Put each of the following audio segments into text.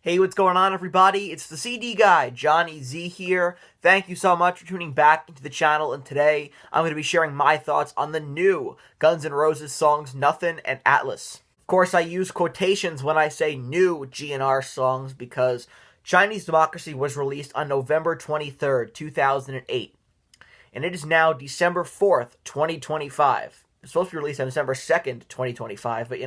Hey, what's going on, everybody? It's the CD guy, Johnny Z here. Thank you so much for tuning back into the channel, and today I'm going to be sharing my thoughts on the new Guns N' Roses songs Nothin' and Atlas. Of course, I use quotations when I say new GNR songs because Chinese Democracy was released on November 23rd, 2008, and it is now December 4th, 2025. It's supposed to be released on December 2nd, 2025, but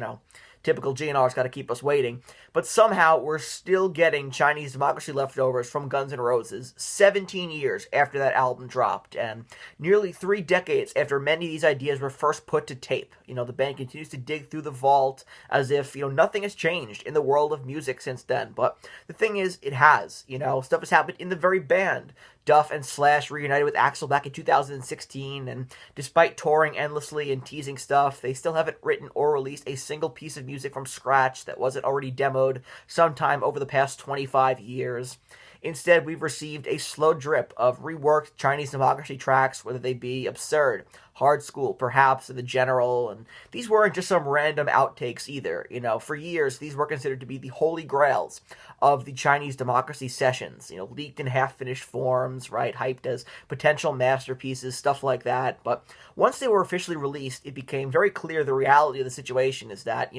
typical GNR's got to keep us waiting. But somehow we're still getting Chinese Democracy leftovers from Guns N' Roses 17 years after that album dropped, and nearly 3 decades after many of these ideas were first put to tape. The band continues to dig through the vault as if, nothing has changed in the world of music since then. But the thing is, it has. Stuff has happened in the very band. Duff and Slash reunited with Axl back in 2016, and despite touring endlessly and teasing stuff, they still haven't written or released a single piece of music from scratch that wasn't already demoed sometime over the past 25 years. Instead, we've received a slow drip of reworked Chinese Democracy tracks, whether they be Absurd, Hard School, perhaps, and The General, and these weren't just some random outtakes either. For years, these were considered to be the holy grails of the Chinese Democracy sessions, leaked in half-finished forms, right, hyped as potential masterpieces, stuff like that. But once they were officially released, it became very clear the reality of the situation is that,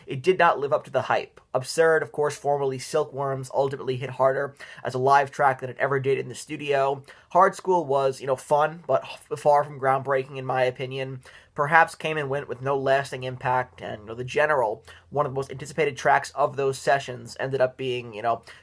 it did not live up to the hype. Absurd, of course, formerly Silkworms, ultimately hit harder as a live track than it ever did in the studio. Hard School was, fun, but far from groundbreaking in my opinion. Perhaps came and went with no lasting impact, and The General, one of the most anticipated tracks of those sessions, ended up being,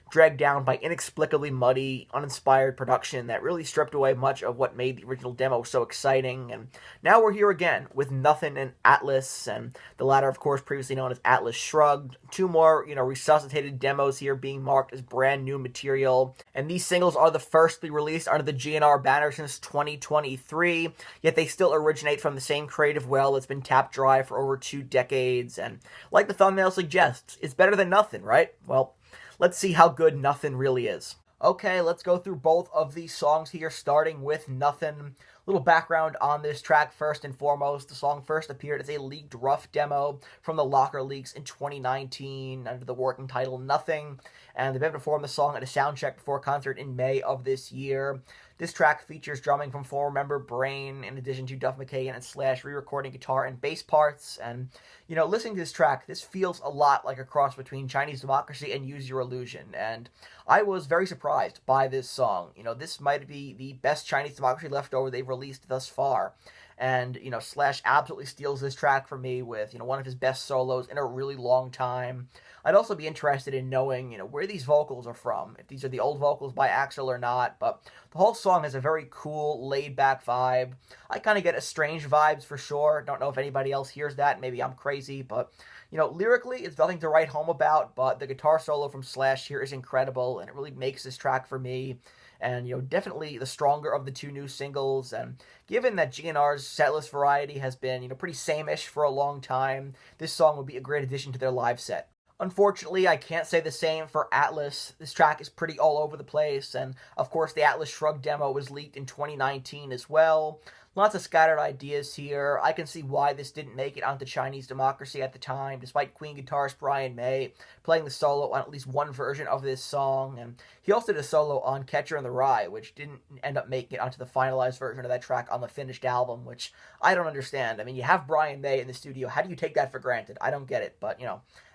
dragged down by inexplicably muddy, uninspired production that really stripped away much of what made the original demo so exciting. And now we're here again with Nothin' and Atlas, and the latter, of course, previously known as Atlas Shrugged. 2 more, resuscitated demos here being marked as brand new material, and these singles are the first to be released under the GNR banner since 2023, yet they still originate from the same creative well that's been tapped dry for over 2 decades, and like the thumbnail suggests, it's better than nothing, right? Well, let's see how good Nothin' really is. Okay, let's go through both of these songs here, starting with Nothin'. Little background on this track first and foremost. The song first appeared as a leaked rough demo from the Locker Leaks in 2019 under the working title Nothing, and the band performed the song at a soundcheck before a concert in May of this year. This track features drumming from former member Brain, in addition to Duff McKagan and Slash re-recording guitar and bass parts. And, listening to this track, this feels a lot like a cross between Chinese Democracy and Use Your Illusion. And I was very surprised by this song. This might be the best Chinese Democracy leftover they've released thus far. And, Slash absolutely steals this track from me with, one of his best solos in a really long time. I'd also be interested in knowing, where these vocals are from, if these are the old vocals by Axl or not, but the whole song has a very cool, laid-back vibe. I kind of get Estranged vibes for sure. Don't know if anybody else hears that. Maybe I'm crazy, but, lyrically, it's nothing to write home about, but the guitar solo from Slash here is incredible, and it really makes this track for me. And, definitely the stronger of the 2 new singles. And given that GNR's setlist variety has been, pretty same-ish for a long time, this song would be a great addition to their live set. Unfortunately, I can't say the same for Atlas. This track is pretty all over the place, and of course the Atlas Shrugged demo was leaked in 2019 as well. Lots of scattered ideas here. I can see why this didn't make it onto Chinese Democracy at the time, despite Queen guitarist Brian May playing the solo on at least one version of this song, and he also did a solo on Catcher in the Rye, which didn't end up making it onto the finalized version of that track on the finished album, which I don't understand. I mean, you have Brian May in the studio. How do you take that for granted? I don't get it, but,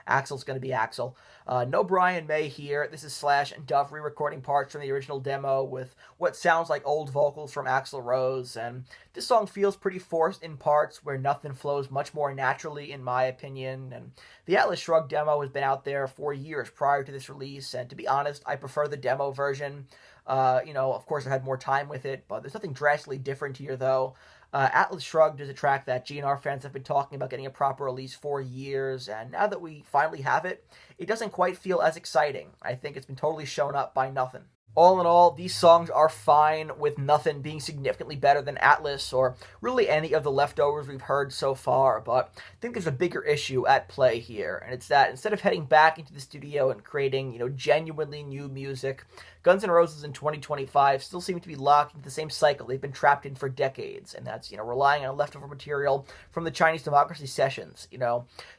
Axl's going to be Axl. No Brian May here. This is Slash and Duff re-recording parts from the original demo with what sounds like old vocals from Axl Rose, and this song feels pretty forced in parts where Nothing flows much more naturally in my opinion. And the Atlas Shrugged demo has been out there for years prior to this release, and to be honest, I prefer the demo version. Of course I had more time with it, but there's nothing drastically different here though. Atlas Shrugged is a track that GNR fans have been talking about getting a proper release for years, and now that we finally have it, it doesn't quite feel as exciting. I think it's been totally shown up by Nothin'. All in all, these songs are fine, with Nothin' being significantly better than Atlas, or really any of the leftovers we've heard so far, but I think there's a bigger issue at play here, and it's that instead of heading back into the studio and creating, genuinely new music, Guns N' Roses in 2025 still seem to be locked into the same cycle they've been trapped in for decades, and that's, relying on leftover material from the Chinese Democracy sessions.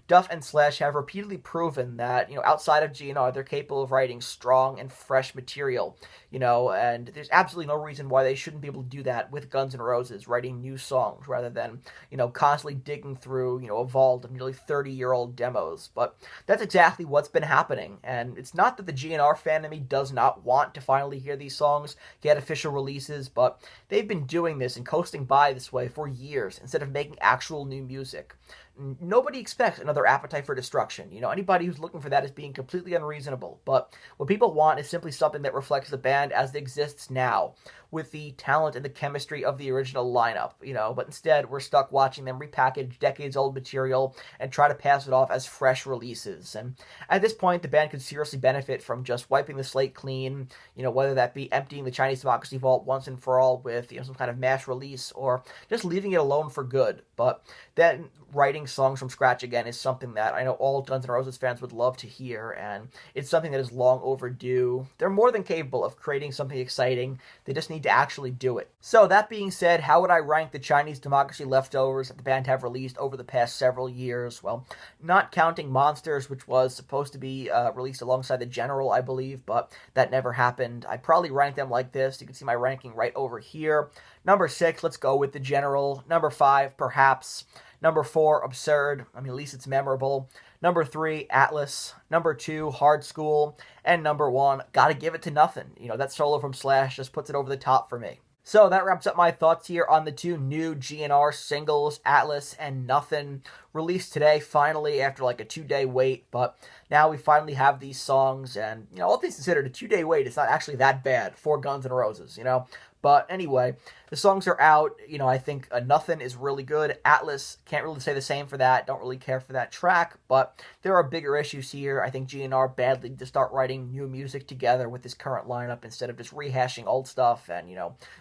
Duff and Slash have repeatedly proven that, outside of GNR, they're capable of writing strong and fresh material, and there's absolutely no reason why they shouldn't be able to do that with Guns N' Roses, writing new songs rather than, constantly digging through, a vault of nearly 30-year-old demos. But that's exactly what's been happening, and it's not that the GNR fan in me does not want to finally hear these songs get official releases, but they've been doing this and coasting by this way for years instead of making actual new music. Nobody expects another Appetite for Destruction. Anybody who's looking for that is being completely unreasonable. But what people want is simply something that reflects the band as it exists now, with the talent and the chemistry of the original lineup, But instead, we're stuck watching them repackage decades-old material and try to pass it off as fresh releases. And at this point, the band could seriously benefit from just wiping the slate clean, whether that be emptying the Chinese Democracy Vault once and for all with, some kind of mass release, or just leaving it alone for good. But then writing songs from scratch again is something that I know all Guns N' Roses fans would love to hear, and it's something that is long overdue. They're more than capable of creating something exciting. They just need to actually do it. So that being said, how would I rank the Chinese Democracy leftovers that the band have released over the past several years? Well, not counting Monsters, which was supposed to be released alongside The General, I believe, but that never happened. I'd probably rank them like this. You can see my ranking right over here. Number 6, let's go with The General. Number 5, Perhaps. Number 4, Absurd. At least it's memorable. Number 3, Atlas. Number 2, Hard School. And number 1, Gotta Give It to Nothin. That solo from Slash just puts it over the top for me. So that wraps up my thoughts here on the two new GNR singles, Atlas and Nothin, released today, finally, after like a 2-day wait. But now we finally have these songs, and, all things considered, a 2-day wait is not actually that bad for Guns N' Roses, But anyway, the songs are out. I think Nothin is really good. Atlas, can't really say the same for that. Don't really care for that track. But there are bigger issues here. I think GNR badly need to start writing new music together with this current lineup instead of just rehashing old stuff and,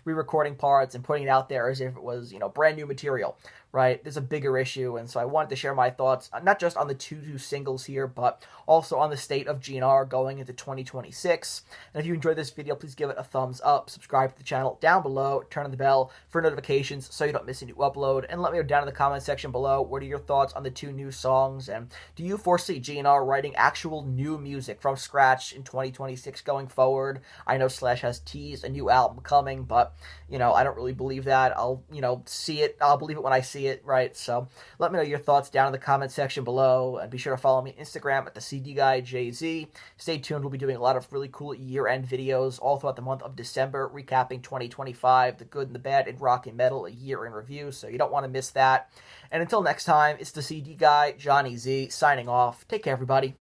re-recording parts and putting it out there as if it was, brand new material. Right? There's a bigger issue, and so I wanted to share my thoughts, not just on the two new singles here, but also on the state of GNR going into 2026. And if you enjoyed this video, please give it a thumbs up, subscribe to the channel down below, turn on the bell for notifications so you don't miss a new upload, and let me know down in the comment section below what are your thoughts on the two new songs, and do you foresee GNR writing actual new music from scratch in 2026 going forward? I know Slash has teased a new album coming, but, I don't really believe that. I'll, see it. I'll believe it when I see it, right? So let me know your thoughts down in the comment section below, and be sure to follow me on Instagram at the CD Guy JZ. Stay tuned. We'll be doing a lot of really cool year-end videos all throughout the month of December, recapping 2025, the good and the bad in rock and metal, a year in review, so you don't want to miss that. And until next time, it's the CD Guy, Johnny Z, signing off. Take care, everybody.